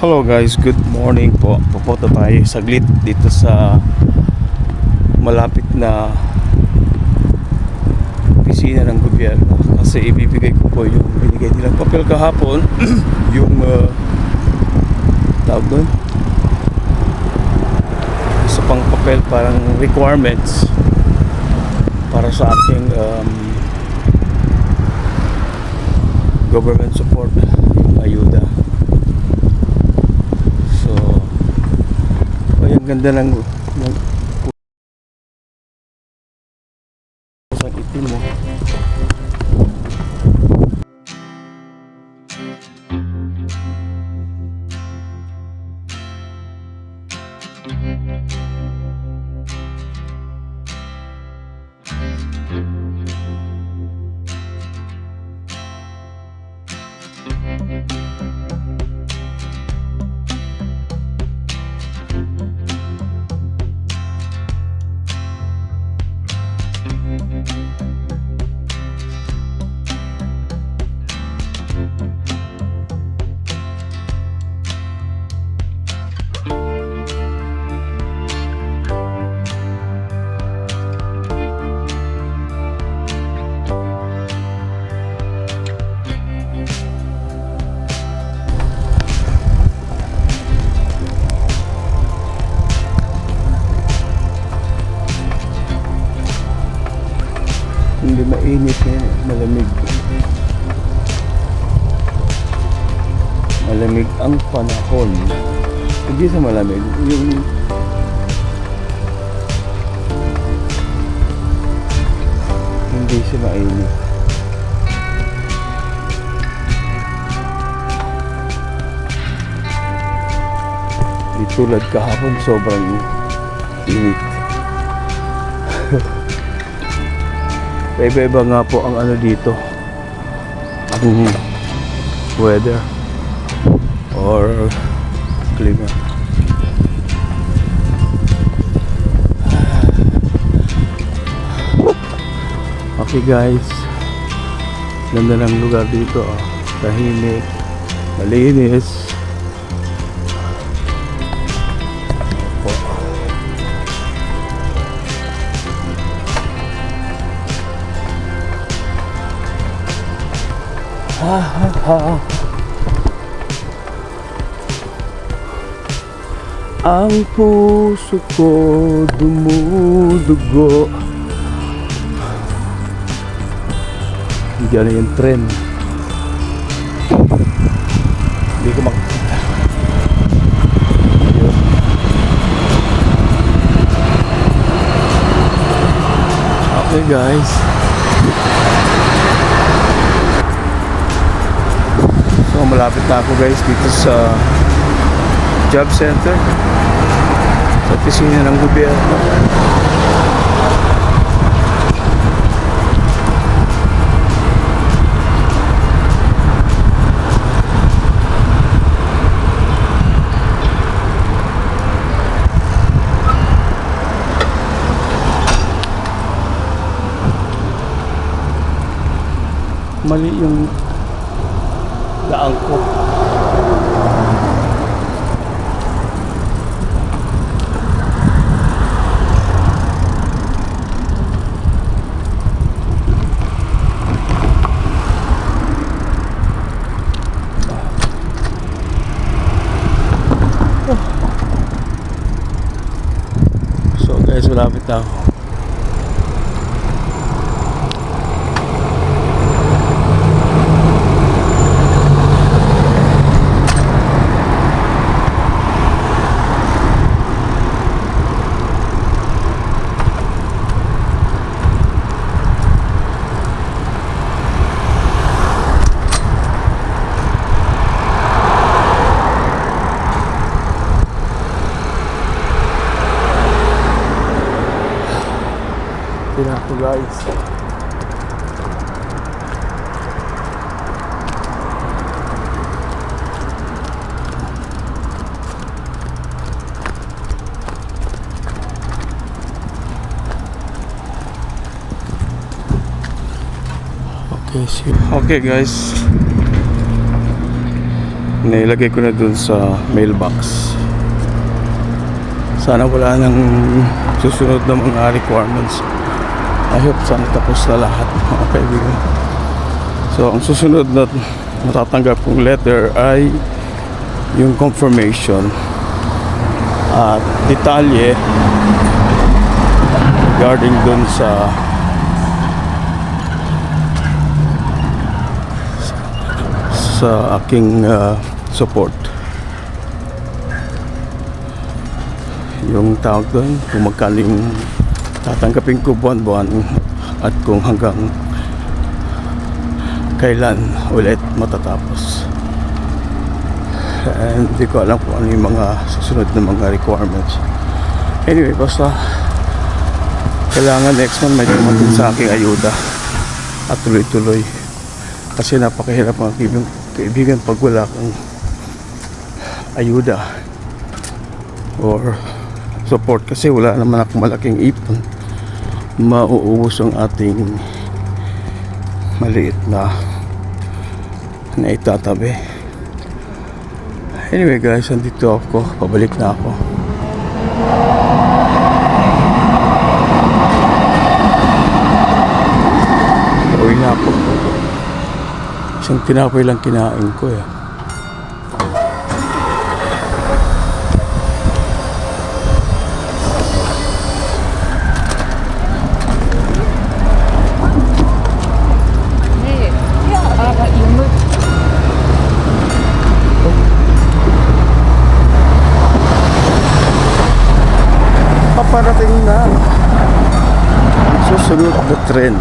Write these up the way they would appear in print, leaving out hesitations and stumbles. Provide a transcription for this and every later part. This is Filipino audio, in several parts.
Hello guys, good morning po. Pupunta tayo saglit dito sa malapit na opisina ng gobyerno kasi ibibigay ko po yung binigay nilang papel kahapon yung tawag doon, isa pang papel, parang requirements para sa ating government support, yung ayuda. So ay, ang ganda ng pusang itim mo. Hindi mainit ngayon, malamig. Malamig ang panahon. Hindi sa malamig, yung hindi siya mainit. Di tulad kahapon, sobrang init. Iba-iba nga po ang ano dito, ang weather or klima. Okay guys, ganda ng lugar dito, tahimik, malinis. Ang puso ko dumudugo. Diyan na yung tren. Hindi ko makikita. Okay guys, so malapit na ako guys dito sa job center, sa opisina ng gobyerno. Mali yung daan ko. So guys, malapit na ako. Ito na ako guys. Okay, see you. Okay guys, Nilagay ko na dun sa mailbox. Sana wala nang susunod na mga requirements. I hope sana tapos na lahat, mga kaibigan. So ang susunod na matatanggap kong letter ay yung confirmation at detalye regarding dun sa aking support. Yung tawag doon, kung magkano yung tatanggapin ko buwan-buwan at kung hanggang kailan ulit matatapos. And hindi ko alam kung ano yung mga susunod na mga requirements. Anyway, basta kailangan next month may dumating sa aking ayuda at tuloy-tuloy. Kasi napakahirap mga kaibigan pag wala kang ayuda or support, kasi wala naman akong malaking ipon. Mauubos ang ating maliit na itatabi. Anyway guys, andito ako, pabalik na ako. Uwi na ako. Isang tinapay lang kinain ko eh. Paparating na susunod na tren.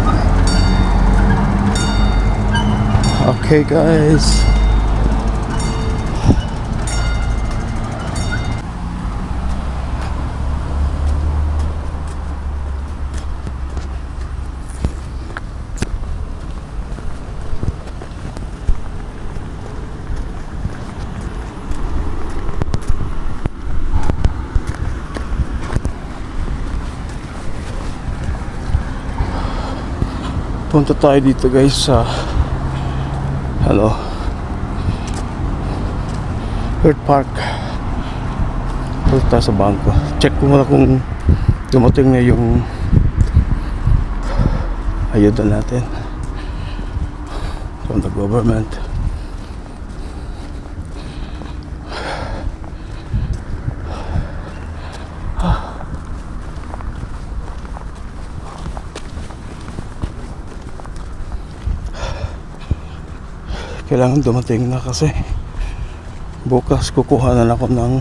Okay guys, punta tayo dito guys sa Bird Park. Punta tayo sa bangko. Check ko muna kung dumating na yung ayuda natin from the government. Kailangan dumating na kasi bukas kukuha na ako ng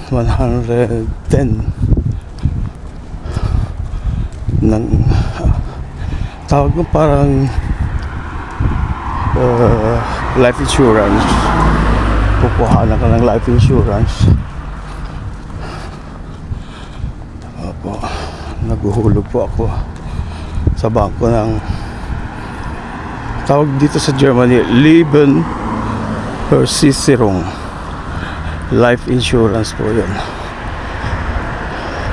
110 ng tawag mo parang life insurance. Kukuha na ka ng life insurance. Opo, naguhulog po ako sa bangko ng tawag dito sa Germany, Leben Versicherung. Life insurance po yun.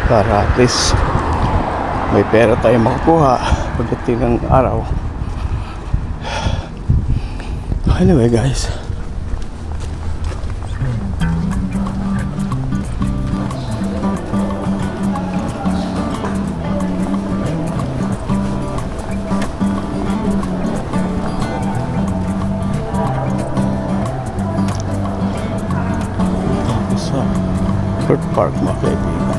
Para at least may pera tayo makukuha pagdating ng araw. Anyway guys, Bird Park mga kaibigan.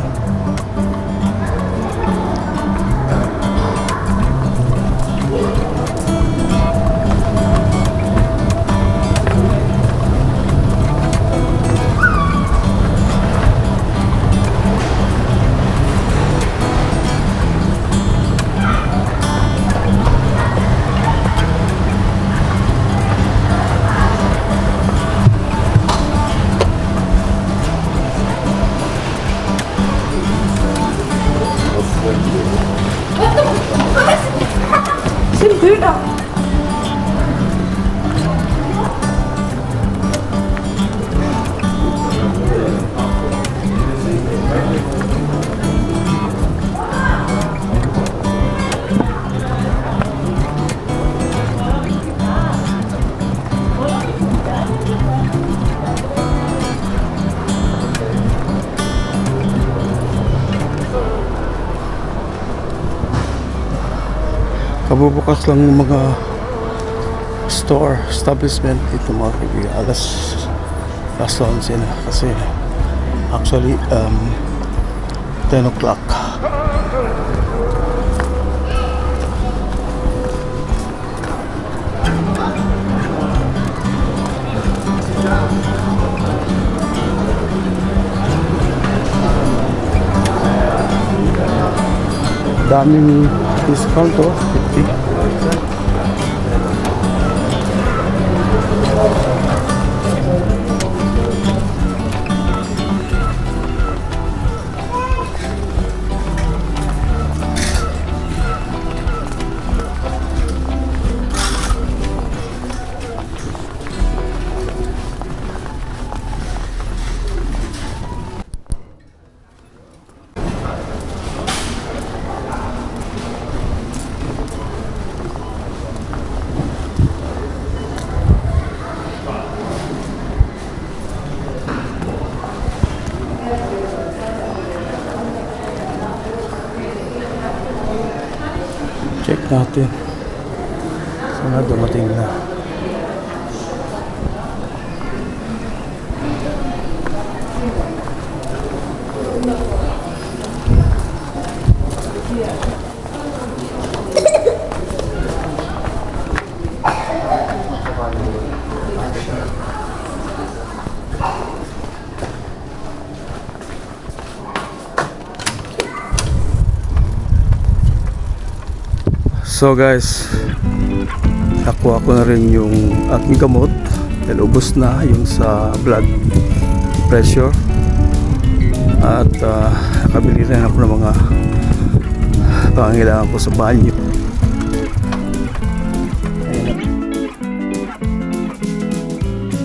Kabubukas lang ng mga store, establishment dito mga kaibigan. Alas 11 na kasi actually 10 o'clock. Daming discount to 50. Check natin. Sana dumating na. So guys, nakuha ko na rin yung aking gamot dahil ubos na yung sa blood pressure at nakabili rin ako ng mga pangangailangan ko sa banyo.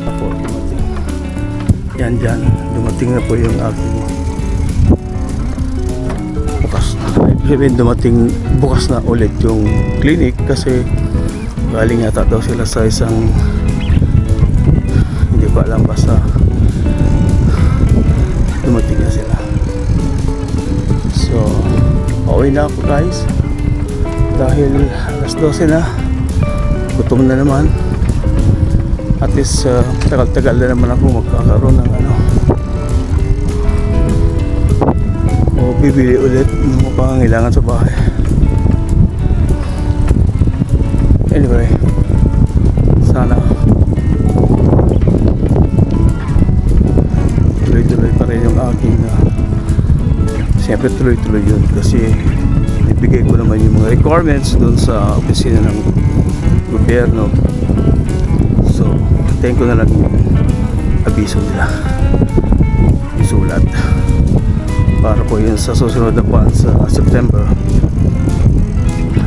Ako dumating. Yan dyan, dumating na po yung aking bukas na. Sabihin dumating bukas na ulit yung clinic kasi galing yata daw sila sa isang hindi ko alam, basta dumating na sila. So pauwi na ako guys dahil alas 12 na, gutom na naman. At least tagal-tagal na naman ako magkakaroon ng bibili ulit ng mga pangangailangan sa bahay. Anyway, sana tuloy-tuloy pa rin yung aking siyempre tuloy-tuloy yun kasi ibigay ko naman yung mga requirements doon sa opisina ng gobyerno. So hintayin ko na lang yung abiso nila, isulat para po yun sa susunod na buwan sa September.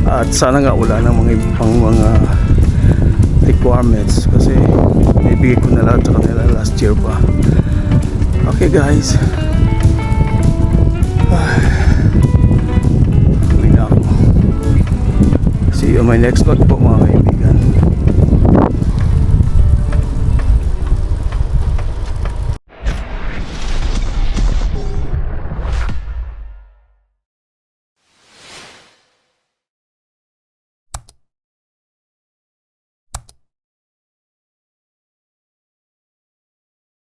At sana nga wala ng mga ibang mga requirements kasi ibigay ko na lahat sa kanila last year pa. Okay guys, uwi na ako. See you on my next vlog po mga kayo.